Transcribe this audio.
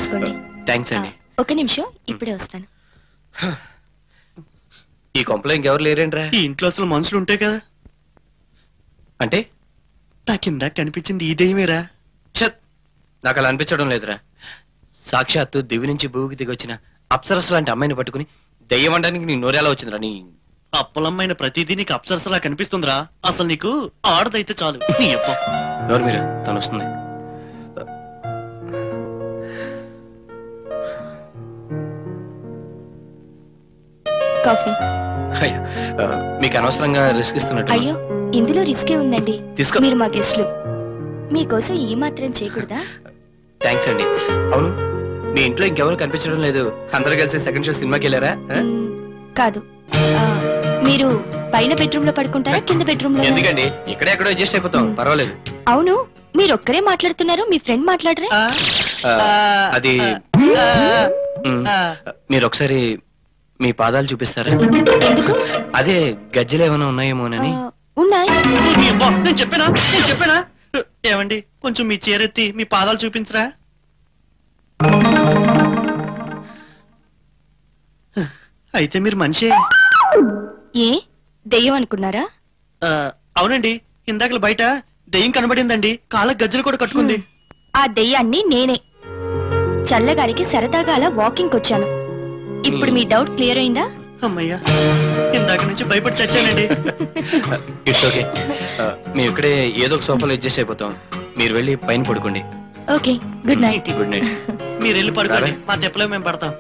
తీసుకోండి. థ్యాంక్స్ అండి. ఒక నిమిషం, ఇప్పుడే వస్తాను. ఈ కొంపలో ఇంకెవరు లేరేంట్రా? ఈ ఇంట్లో అసలు మనుషులు ఉంటాయి కదా. అంటే నాకిందా కనిపించింది ఈ దెయ్యమేరా? ఛత్, నాకు అలా అనిపించడం లేదురా. సాక్షాత్తు దివి నుంచి భూమికి దిగొచ్చిన అప్సరస్ లాంటి అమ్మాయిని పట్టుకుని దెయ్యం అనడానికి నీ నోరేలా వచ్చిందిరా? నీ అప్పలమ్మైన ప్రతిదీ నీకు అప్సరసలా కనిపిస్తుందిరా. అసలు నీకు ఆడదైతే చాలు. నీ అప్ప ఎవరు మీరు? తను వస్తుంది. కాఫీ. అయ్యో, మీకు అనవసరంగా రిస్క్ ఇస్తున్నట్టు. అయ్యో, ఇందులో రిస్కే ఉందండి. తీసుకో. మీరు మా గెస్ట్లు, మీకోసం ఈ మాత్రం చేయకూడదా? థ్యాంక్స్ అండి. అవును, మీ ఇంట్లో ఇంకెవరు కనిపించడం లేదు. అందరూ కలిసి సెకండ్ షో సినిమాకి వెళ్ళారా? కాదు. మీరు పైన బెడ్రూమ్ లో పడుకుంటారా, కింద బెడ్రూమ్ లో? ఎందుకండి, ఇక్కడే ఎక్కడో అడ్జస్ట్ అయిపోతాం, పర్వాలేదు. అవును, మీరు ఒక్కరే మాట్లాడుతున్నారు, మీ ఫ్రెండ్ మాట్లాడరే? అది మీరు ఒకసారి మీ పాదాలు చూపిస్తారా? ఎందుకు? అదే గజ్జలు ఏమైనా ఉన్నాయేమోనని. ఉన్నాయి. నేను చెప్పానా? ఏమండి, కొంచెం మీ చీరెత్తి మీ పాదాలు చూపించరా? అయితే మీరు మనిషే. ఏ దెయ్యం అనుకున్నారా? అవునండి, ఇందాకలు బయట దెయ్యం కనబడిందండి. కాళ్ళకు గజ్జలు కూడా కట్టుకుంది. ఆ దెయ్యాన్ని నేనే. చల్లగాలికి సరదాగా అలా వాకింగ్ వచ్చాను. ఇప్పుడు మీ డౌట్ క్లియర్ అయిందా? అమ్మయ్యా, ఇందాక నుంచి భయపడి చచ్చానండి. It's okay. మేము ఇక్కడే ఏదో ఒక సోఫాలో అడ్జస్ట్ అయిపోతాం. మీరు వెళ్ళి పైన పడుకోండి. Okay, good night. Good night. మీరు వెళ్ళి పడుకోండి, మా తెప్పలో మేము పడతాం.